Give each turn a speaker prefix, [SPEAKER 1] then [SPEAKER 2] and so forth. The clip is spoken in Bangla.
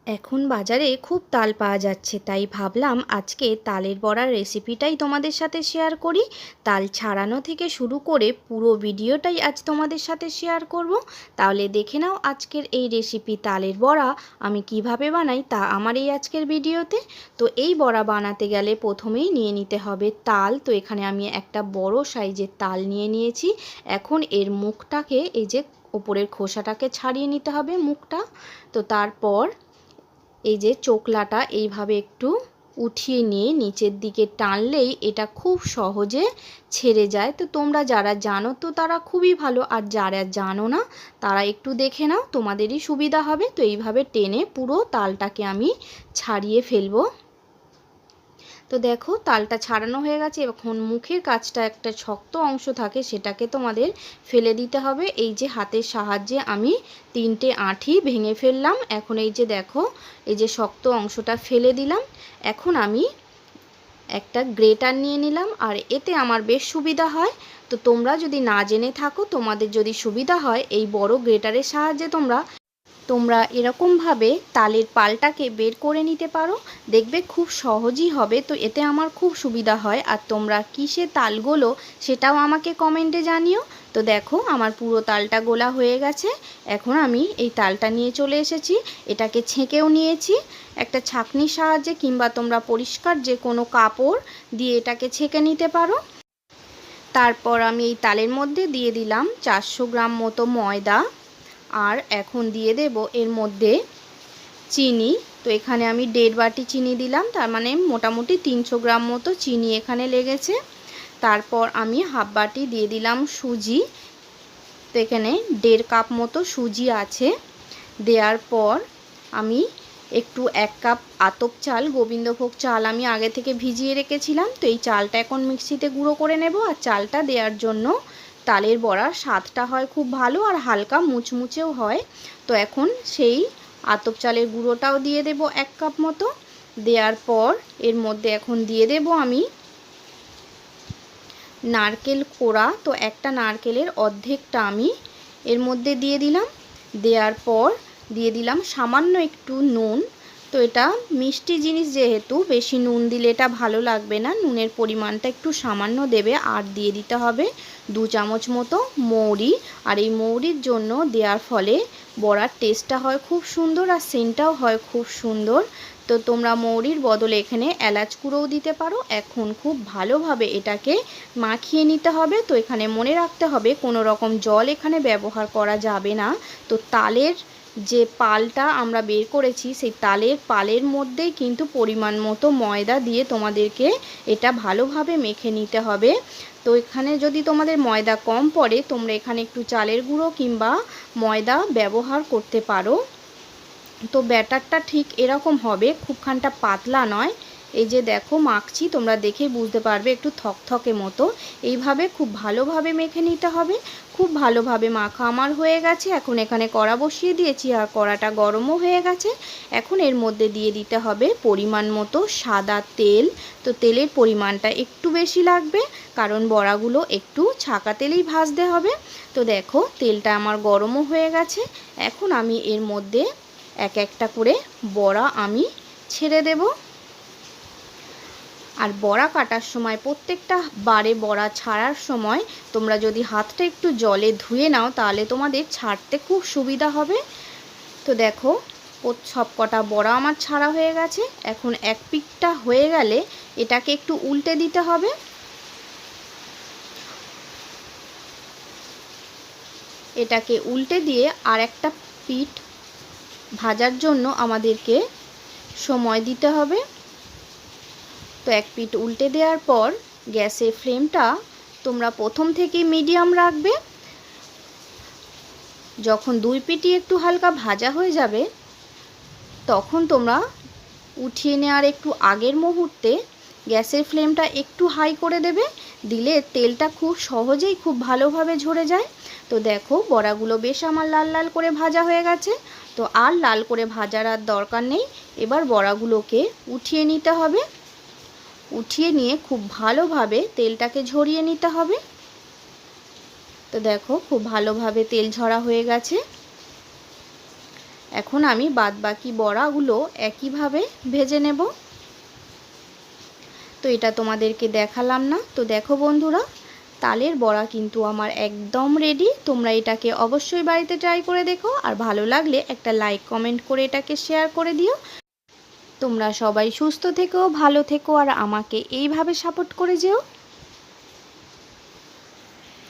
[SPEAKER 1] এখন বাজারে খুব তাল পাওয়া যাচ্ছে, তাই ভাবলাম আজকে তালের বড়ার রেসিপিটাই তোমাদের সাথে শেয়ার করি। তাল ছাড়ানো থেকে শুরু করে পুরো ভিডিওটাই আজ তোমাদের সাথে শেয়ার করব। তাহলে দেখে নাও আজকের এই রেসিপি তালের বড়া আমি কিভাবে বানাই তা আমার এই আজকের ভিডিওতে। তো এই বড়া বানাতে গেলে প্রথমেই নিয়ে নিতে হবে তাল। তো এখানে আমি একটা বড় সাইজের তাল নিয়ে নিয়েছি। এখন এর মুখটাকে, এই যে উপরের খোসাটাকে ছাড়িয়ে নিতে হবে মুখটা। তো তারপর এই যে চোকলাটা এইভাবে একটু উঠিয়ে নিয়ে নিচের দিকে টানলেই এটা খুব সহজে ছেড়ে যায়। তো তোমরা যারা জানো তো তারা খুবই ভালো, আর যারা জানো না তারা একটু দেখে নাও, তোমাদেরই সুবিধা হবে। তো এইভাবে টেনে পুরো তালটাকে আমি ছাড়িয়ে ফেলবো। তো দেখো তালটা ছাড়ানো হয়ে গেছে। এখন মুখের কাছটা একটা শক্ত অংশ থাকে, সেটাকে তোমাদের ফেলে দিতে হবে। এই যে হাতের সাহায্যে আমি 3টে আঁঠি ভেঙে ফেললাম। এখন এই যে দেখো, এই যে শক্ত অংশটা ফেলে দিলাম। এখন আমি একটা গ্রেটার নিয়ে নিলাম, আর এতে আমার বেশ সুবিধা হয়। তো তোমরা যদি না জেনে থাকো, তোমাদের যদি সুবিধা হয় এই বড় গ্রেটারের সাহায্যে তোমরা এরকমভাবে তালের পালটাকে বের করে নিতে পারো, দেখবে খুব সহজই হবে। তো এতে আমার খুব সুবিধা হয়। আর তোমরা কিসে তাল গোলো সেটাও আমাকে কমেন্টে জানিও। তো দেখো আমার পুরো তালটা গোলা হয়ে গেছে। এখন আমি এই তালটা নিয়ে চলে এসেছি, এটাকে ছেঁকেও নিয়েছি একটা ছাঁকনির সাহায্যে, কিংবা তোমরা পরিষ্কার যে কোনো কাপড় দিয়ে এটাকে ছেঁকে নিতে পারো। তারপর আমি এই তালের মধ্যে দিয়ে দিলাম 400 গ্রাম মতো ময়দা, আর এখন দিয়ে দেব এর মধ্যে চিনি। তো এখানে আমি 1.5 বাটি চিনি দিলাম, তার মানে মোটামুটি 300 গ্রাম মতো চিনি এখানে লেগেছে। তারপর আমি হাফ বাটি দিয়ে দিলাম সুজি। তো এখানে 1.5 কাপ মতো সুজি আছে। দেওয়ার পর আমি একটু 1 কাপ আতপ চাল, গোবিন্দভোগ চাল আমি আগে থেকে ভিজিয়ে রেখেছিলাম। তো এই চালটা এখন মিক্সিতে গুঁড়ো করে নেব। আর চালটা দেওয়ার জন্য তালের বড়ার স্বাদটা হয় খুব ভালো, আর হালকা মুচমুচেও হয়। তো এখন সেই আতপ চালের গুঁড়োটাও দিয়ে দেব 1 কাপ মতো। দেওয়ার পর এর মধ্যে এখন দিয়ে দেব আমি নারকেল কোড়া। তো একটা নারকেলের অর্ধেকটা আমি এর মধ্যে দিয়ে দিলাম। দেওয়ার পর দিয়ে দিলাম সামান্য একটু নুন। তো এটা মিষ্টি জিনিস যেহেতু বেশি নুন দিলে এটা ভালো লাগবে না, নুনের পরিমাণটা একটু সামান্য দেবে। আর দিয়ে দিতে হবে 2 চামচ মতো মৌরি। আর এই মৌরির জন্য দেওয়ার ফলে বড়ার টেস্টটা হয় খুব সুন্দর, আর সেন্টটাও হয় খুব সুন্দর। তো তোমরা মৌরির বদলে এখানে এলাচ গুঁড়োও দিতে পারো। এখন খুব ভালোভাবে এটাকে মাখিয়ে নিতে হবে। তো এখানে মনে রাখতে হবে কোনো রকম জল এখানে ব্যবহার করা যাবে না। তো তালের যে পালটা আমরা বের করেছি, সেই তালের পালের মধ্যেই কিন্তু পরিমাণ মতো ময়দা দিয়ে তোমাদেরকে এটা ভালোভাবে মেখে নিতে হবে। তো এখানে যদি তোমাদের ময়দা কম পড়ে, তোমরা এখানে একটু চালের গুঁড়ো কিংবা ময়দা ব্যবহার করতে পারো। তো ব্যাটারটা ঠিক এরকম হবে, খুবখানটা পাতলা নয়। এই যে দেখো মাখছি, তোমরা দেখেই বুঝতে পারবে একটু থকথকে মতো। এইভাবে খুব ভালোভাবে মেখে নিতে হবে। খুব ভালোভাবে মাখা আমার হয়ে গেছে। এখন এখানে কড়া বসিয়ে দিয়েছি, আর কড়াটা গরমও হয়ে গেছে। এখন এর মধ্যে দিয়ে দিতে হবে পরিমাণ মতো সাদা তেল। তো তেলের পরিমাণটা একটু বেশি লাগবে, কারণ বড়াগুলো একটু ছাকা তেলেই ভাজতে হবে। তো দেখো তেলটা আমার গরমও হয়ে গেছে। এখন আমি এর মধ্যে এক একটা করে বড়া আমি ছেড়ে দেব। আর বড়া কাটার সময়, প্রত্যেকটা বারে বড়া ছাড়ার সময় তোমরা যদি হাতটা একটু জলে ধুয়ে নাও, তাহলে তোমাদের ছাড়তে খুব সুবিধা হবে। তো দেখো সব কটা বড়া আমার ছাড়া হয়ে গেছে। এখন এক পিঠটা হয়ে গেলে এটাকে একটু উল্টে দিতে হবে। এটাকে উল্টে দিয়ে আর একটা পিঠ ভাজার জন্য আমাদেরকে সময় দিতে হবে। তো এক পিঠ উল্টে দেওয়ার পর গ্যাসের ফ্লেমটা তোমরা প্রথম থেকেই মিডিয়াম রাখবে। যখন 2 পিঠই একটু হালকা ভাজা হয়ে যাবে, তখন তোমরা উঠিয়ে নেওয়ার একটু আগের মুহূর্তে গ্যাসের ফ্লেমটা একটু হাই করে দেবে। দিলে তেলটা খুব সহজেই খুব ভালোভাবে ঝরে যায়। তো দেখো বড়াগুলো বেশ আমার লাল লাল করে ভাজা হয়ে গেছে। তো আর লাল করে ভাজার আর দরকার নেই। এবার বড়াগুলোকে উঠিয়ে নিতে হবে। উঠিয়ে নিয়ে খুব ভালোভাবে তেলটাকে ঝরিয়ে নিতে হবে। তো দেখো খুব ভালোভাবে তেল ঝরা হয়ে গেছে। এখন আমি বাদবাকি বড়াগুলো একইভাবে ভেজে নেব। তো এটা তোমাদেরকে দেখালাম না। তো দেখো বন্ধুরা, তালের বড়া কিন্তু আমার একদম রেডি। তোমরা এটাকে অবশ্যই বাড়িতে ট্রাই করে দেখো, আর ভালো লাগলে একটা লাইক কমেন্ট করে এটাকে শেয়ার করে দিও। তোমরা সবাই সুস্থ থেকো, ভালো থেকো, আর আমাকে এইভাবে সাপোর্ট করে যেও।